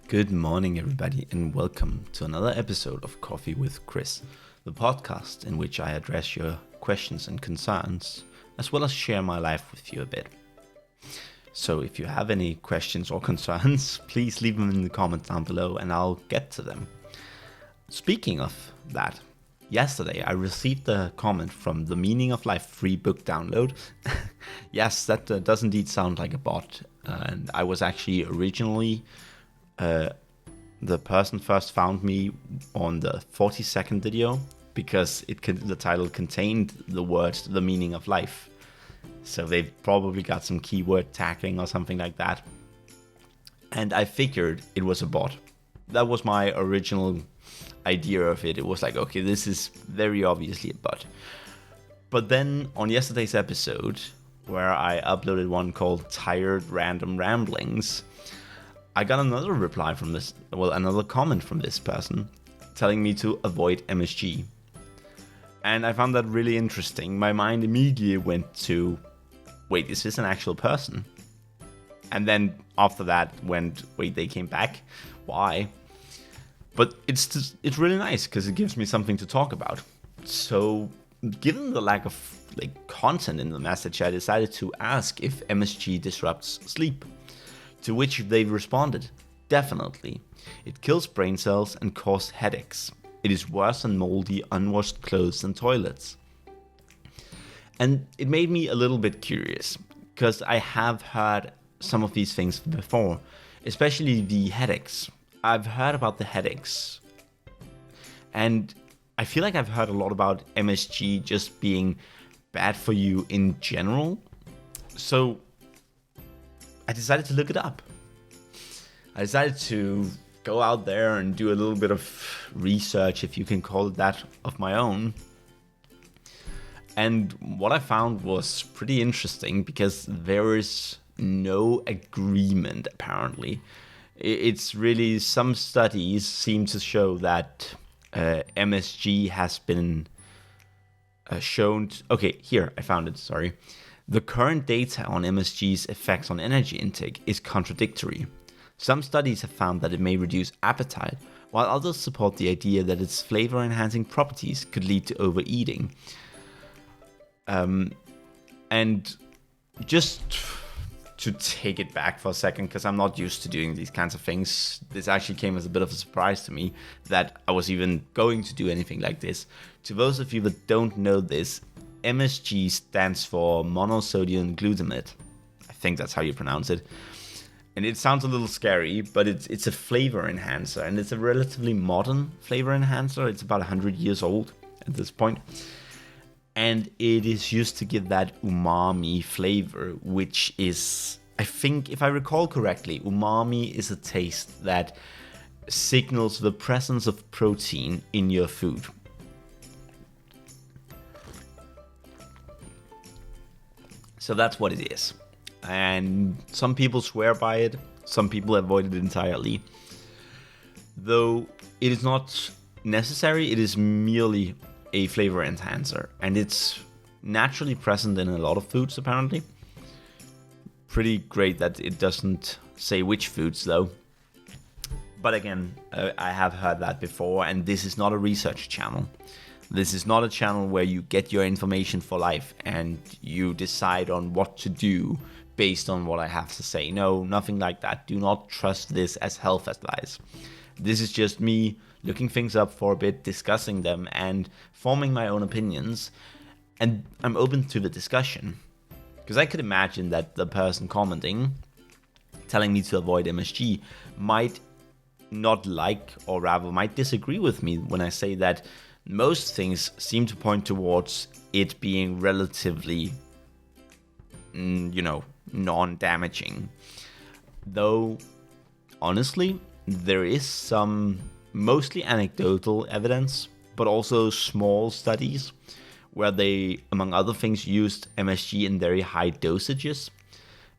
Good morning, everybody, and welcome to another episode of Coffee with Chris, the podcast in which I address your questions and concerns, as well as share my life with you a bit. So if you have any questions or concerns, please leave them in the comments down below and I'll get to them. Speaking of that, yesterday I received a comment from the Meaning of Life free book download. Yes, that does indeed sound like a bot, and I was actually originally... the person first found me on the 40-second video because the title contained the words "the meaning of life." So they've probably got some keyword tagging or something like that. And I figured it was a bot. That was my original idea of it. It was like, okay, this is very obviously a bot. But then on yesterday's episode, where I uploaded one called Tired Random Ramblings, I got another reply from another comment from this person telling me to avoid MSG. And I found that really interesting. My mind immediately went to, wait, is this an actual person? And then after that wait, they came back? Why? But it's really nice because it gives me something to talk about. So given the lack of content in the message, I decided to ask if MSG disrupts sleep. To which they responded, definitely. It kills brain cells and causes headaches. It is worse than moldy, unwashed clothes and toilets. And it made me a little bit curious, because I have heard some of these things before, especially the headaches. I've heard about the headaches. And I feel like I've heard a lot about MSG just being bad for you in general. So I decided to look it up. I decided to go out there and do a little bit of research, if you can call it that, of my own. And what I found was pretty interesting because there is no agreement, apparently. It's really, some studies seem to show that MSG has been shown... Okay, here, I found it, sorry. The current data on MSG's effects on energy intake is contradictory. Some studies have found that it may reduce appetite, while others support the idea that its flavor-enhancing properties could lead to overeating. And just to take it back for a second, because I'm not used to doing these kinds of things, this actually came as a bit of a surprise to me that I was even going to do anything like this. To those of you that don't know this, MSG stands for monosodium glutamate. I think that's how you pronounce it. And it sounds a little scary, but it's a flavor enhancer, and it's a relatively modern flavor enhancer. It's about 100 years old at this point. And it is used to give that umami flavor, which is, I think, if I recall correctly, umami is a taste that signals the presence of protein in your food. So that's what it is. And some people swear by it, some people avoid it entirely. Though it is not necessary, it is merely a flavor enhancer. And it's naturally present in a lot of foods, apparently. Pretty great that it doesn't say which foods, though. But again, I have heard that before, and this is not a research channel. This is not a channel where you get your information for life and you decide on what to do based on what I have to say. No, nothing like that. Do not trust this as health advice. This is just me looking things up for a bit, discussing them, and forming my own opinions. And I'm open to the discussion. Because I could imagine that the person commenting, telling me to avoid MSG, might not like, or rather might disagree with me when I say that most things seem to point towards it being relatively, non-damaging. Though, honestly, there is some mostly anecdotal evidence, but also small studies where they, among other things, used MSG in very high dosages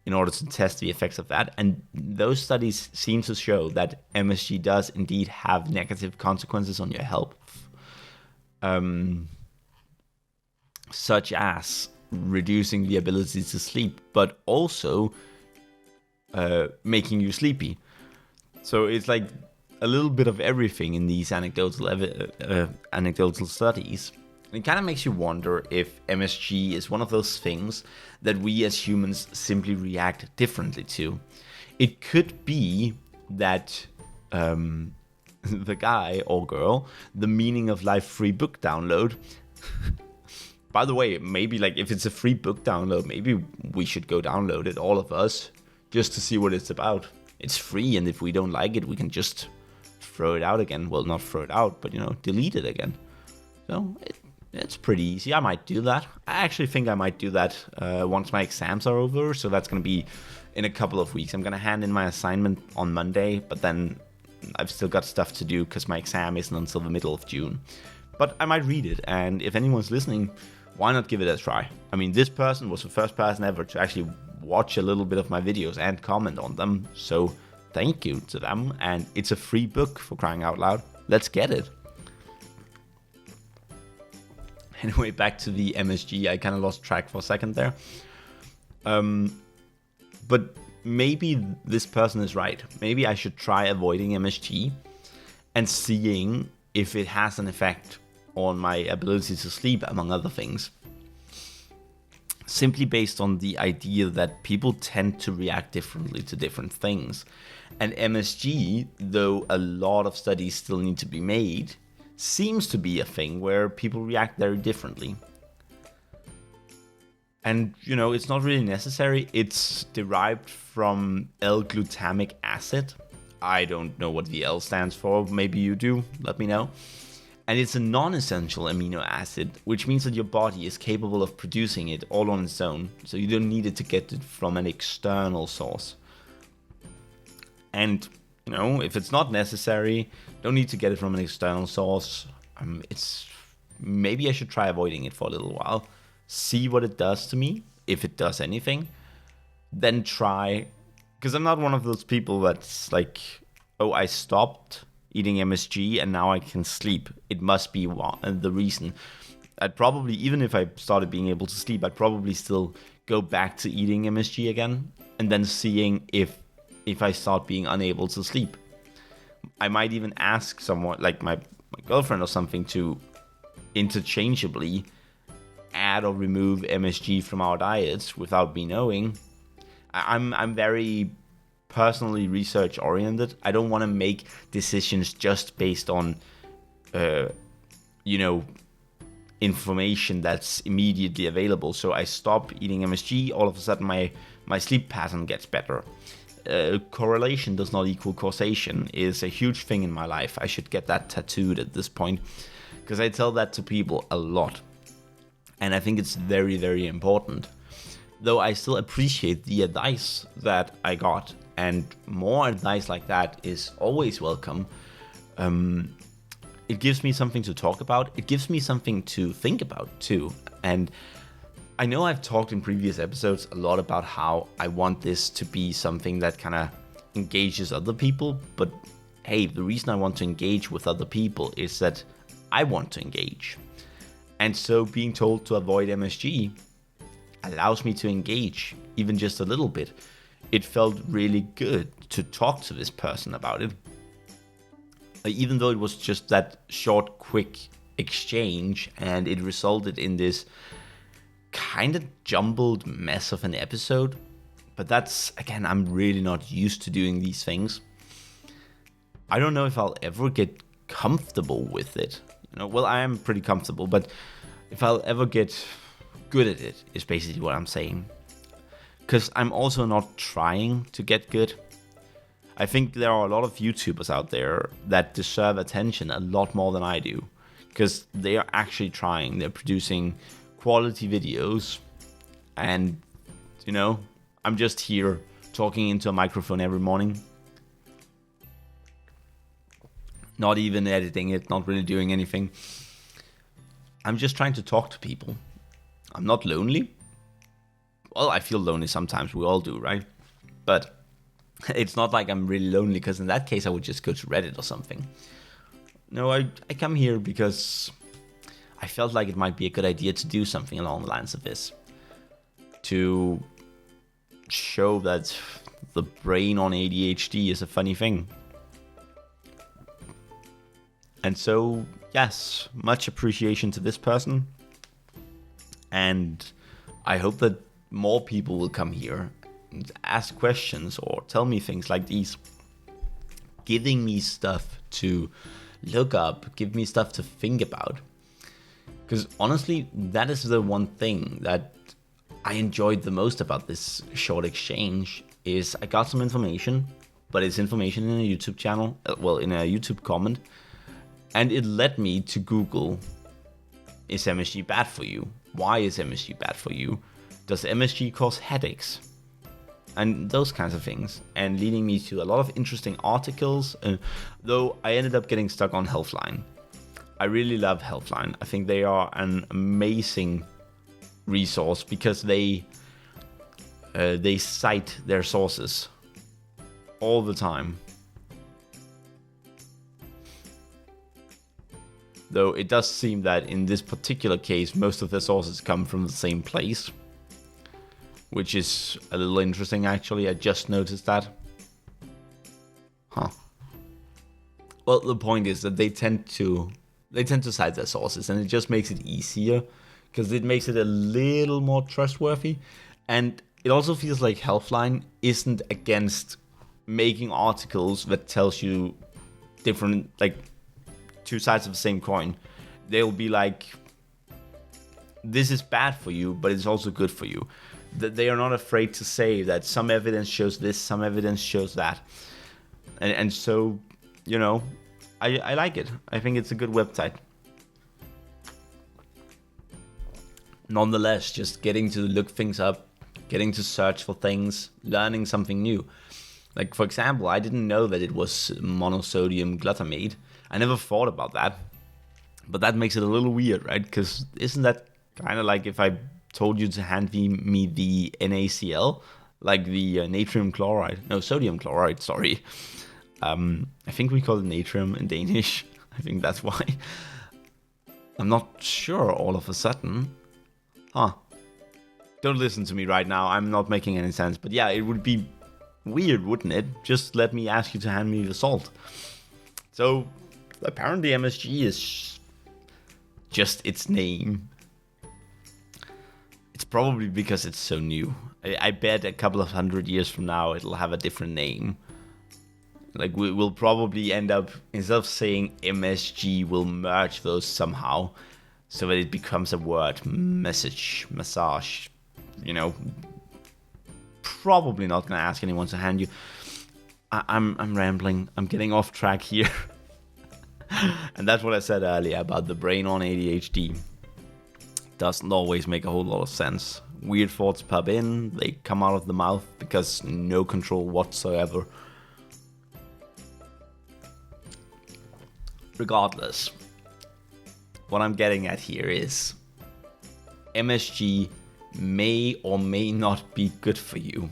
in order to test the effects of that. And those studies seem to show that MSG does indeed have negative consequences on your health. Such as reducing the ability to sleep, but also making you sleepy. So it's like a little bit of everything in these anecdotal studies. It kind of makes you wonder if MSG is one of those things that we as humans simply react differently to. It could be that the guy or girl, the Meaning of Life free book download. By the way, maybe like if it's a free book download, maybe we should go download it, all of us, just to see what it's about. It's free, and if we don't like it, we can just throw it out again. Well, not throw it out, but delete it again. So it's pretty easy. I might do that. I actually think I might do that once my exams are over. So that's going to be in a couple of weeks. I'm going to hand in my assignment on Monday, but then I've still got stuff to do because my exam isn't until the middle of June. But I might read it, and if anyone's listening, why not give it a try? I mean, this person was the first person ever to actually watch a little bit of my videos and comment on them. So thank you to them. And it's a free book, for crying out loud. Let's get it. Anyway, back to the MSG. I kind of lost track for a second there. But maybe this person is right. Maybe I should try avoiding MSG and seeing if it has an effect on my ability to sleep, among other things. Simply based on the idea that people tend to react differently to different things. And MSG, though a lot of studies still need to be made, seems to be a thing where people react very differently. And, it's not really necessary. It's derived from L-glutamic acid. I don't know what the L stands for. Maybe you do. Let me know. And it's a non-essential amino acid, which means that your body is capable of producing it all on its own. So you don't need it to get it from an external source. And, if it's not necessary, don't need to get it from an external source. Maybe I should try avoiding it for a little while. See what it does to me, if it does anything. Then try, because I'm not one of those people that's like, oh, I stopped eating MSG and now I can sleep. It must be the reason. I'd probably, even if I started being able to sleep, I'd probably still go back to eating MSG again and then seeing if I start being unable to sleep. I might even ask someone, like my girlfriend or something, to interchangeably add or remove MSG from our diets without me knowing. I'm very personally research oriented. I don't want to make decisions just based on information that's immediately available. So I stop eating MSG, all of a sudden my sleep pattern gets better. Correlation does not equal causation is a huge thing in my life. I should get that tattooed at this point, because I tell that to people a lot. And I think it's very, very important. Though I still appreciate the advice that I got, and more advice like that is always welcome. It gives me something to talk about. It gives me something to think about too. And I know I've talked in previous episodes a lot about how I want this to be something that kind of engages other people. But hey, the reason I want to engage with other people is that I want to engage. And so being told to avoid MSG allows me to engage even just a little bit. It felt really good to talk to this person about it. Even though it was just that short, quick exchange and it resulted in this kind of jumbled mess of an episode. But that's, again, I'm really not used to doing these things. I don't know if I'll ever get comfortable with it. Well, I am pretty comfortable, but if I'll ever get good at it is basically what I'm saying. Because I'm also not trying to get good. I think there are a lot of YouTubers out there that deserve attention a lot more than I do. Because they are actually trying. They're producing quality videos. And, I'm just here talking into a microphone every morning. Not even editing it, not really doing anything. I'm just trying to talk to people. I'm not lonely. Well, I feel lonely sometimes. We all do, right? But it's not like I'm really lonely, because in that case I would just go to Reddit or something. No, I come here because I felt like it might be a good idea to do something along the lines of this. To show that the brain on ADHD is a funny thing. And so, yes, much appreciation to this person. And I hope that more people will come here and ask questions or tell me things like these, giving me stuff to look up, give me stuff to think about. Because honestly, that is the one thing that I enjoyed the most about this short exchange is I got some information, but it's information in a YouTube channel, in a YouTube comment, and it led me to Google, is MSG bad for you? Why is MSG bad for you? Does MSG cause headaches? And those kinds of things, and leading me to a lot of interesting articles, though I ended up getting stuck on Healthline. I really love Healthline. I think they are an amazing resource because they cite their sources all the time. Though it does seem that in this particular case, most of the sources come from the same place, which is a little interesting actually. I just noticed that. Well, the point is that they tend to cite their sources, and it just makes it easier because it makes it a little more trustworthy. And it also feels like Healthline isn't against making articles that tells you different, like, two sides of the same coin. They'll be like, this is bad for you, but it's also good for you. That they are not afraid to say that some evidence shows this, some evidence shows that. And so, you know, I like it. I think it's a good website. Nonetheless, just getting to look things up, getting to search for things, learning something new. Like, for example, I didn't know that it was monosodium glutamate. I never thought about that. But that makes it a little weird, right? Because isn't that kind of like if I told you to hand me the NaCl, like the sodium chloride, sorry. I think we call it natrium in Danish. I think that's why. I'm not sure all of a sudden. Don't listen to me right now. I'm not making any sense. But yeah, it would be weird, wouldn't it? Just let me ask you to hand me the salt. So apparently MSG is just its name. It's probably because it's so new. I bet a couple of 100 years from now it'll have a different name. Like, we'll probably end up, instead of saying MSG, we'll merge those somehow so that it becomes a word. Massage, you know. Probably not going to ask anyone to hand you. I'm rambling. I'm getting off track here. And that's what I said earlier about the brain on ADHD. Doesn't always make a whole lot of sense. Weird thoughts pop in, they come out of the mouth because no control whatsoever. Regardless, what I'm getting at here is MSG may or may not be good for you.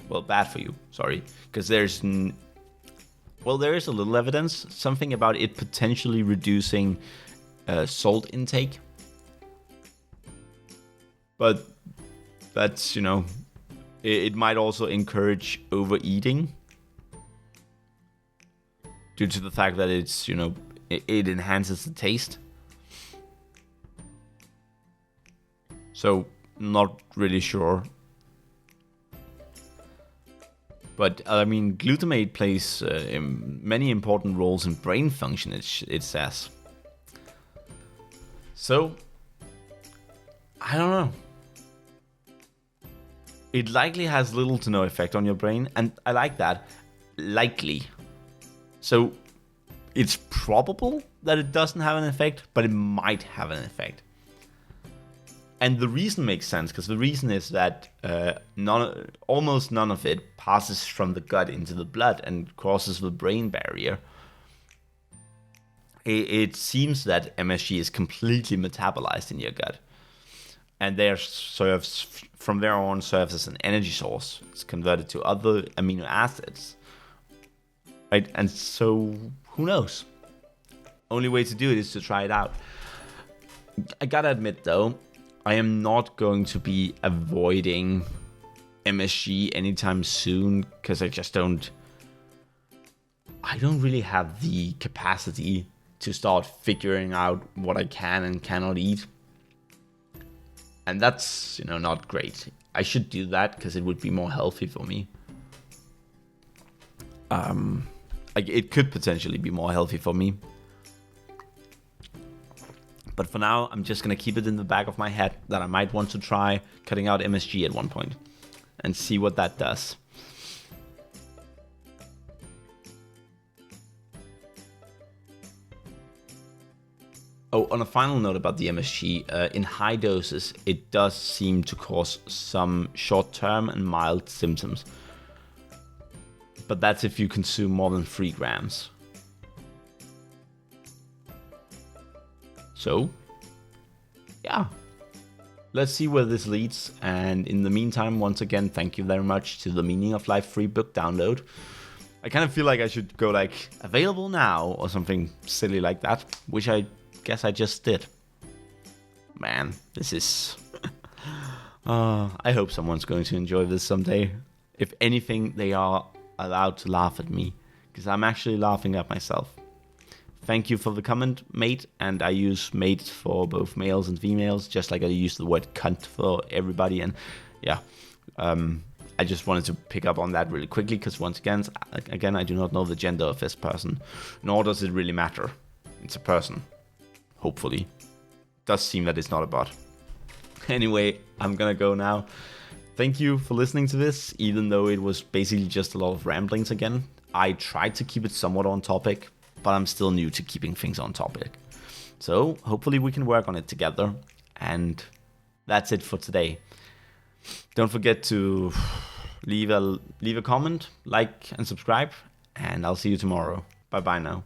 Well, bad for you, sorry. Because there is a little evidence, something about it potentially reducing salt intake. But that's, you know, it might also encourage overeating due to the fact that it's, you know, it enhances the taste. So, not really sure. But, I mean, glutamate plays many important roles in brain function, it says. So, I don't know. It likely has little to no effect on your brain, and I like that. Likely. So, it's probable that it doesn't have an effect, but it might have an effect. And the reason makes sense, because the reason is that almost none of it passes from the gut into the blood and crosses the brain barrier. It seems that MSG is completely metabolized in your gut. And from there on serves as an energy source. It's converted to other amino acids. Right? And so, who knows? Only way to do it is to try it out. I gotta admit though, I am not going to be avoiding MSG anytime soon, because I don't really have the capacity to start figuring out what I can and cannot eat. And that's, not great. I should do that because it would be more healthy for me. It could potentially be more healthy for me. But for now, I'm just going to keep it in the back of my head that I might want to try cutting out MSG at one point and see what that does. Oh, on a final note about the MSG, in high doses, it does seem to cause some short-term and mild symptoms. But that's if you consume more than 3 grams. So, yeah. Let's see where this leads. And in the meantime, once again, thank you very much to the Meaning of Life free book download. I kind of feel like I should go available now or something silly like that, which I guess I just did. Man, this is... I hope someone's going to enjoy this someday. If anything, they are allowed to laugh at me, because I'm actually laughing at myself. Thank you for the comment, mate, and I use mate for both males and females, just like I use the word cunt for everybody. And yeah, I just wanted to pick up on that really quickly, because once again, I do not know the gender of this person, nor does it really matter. It's a person. Hopefully. It does seem that it's not a bot. Anyway, I'm gonna go now. Thank you for listening to this, even though it was basically just a lot of ramblings again. I tried to keep it somewhat on topic, but I'm still new to keeping things on topic. So hopefully we can work on it together. And that's it for today. Don't forget to leave a comment, like and subscribe, and I'll see you tomorrow. Bye bye now.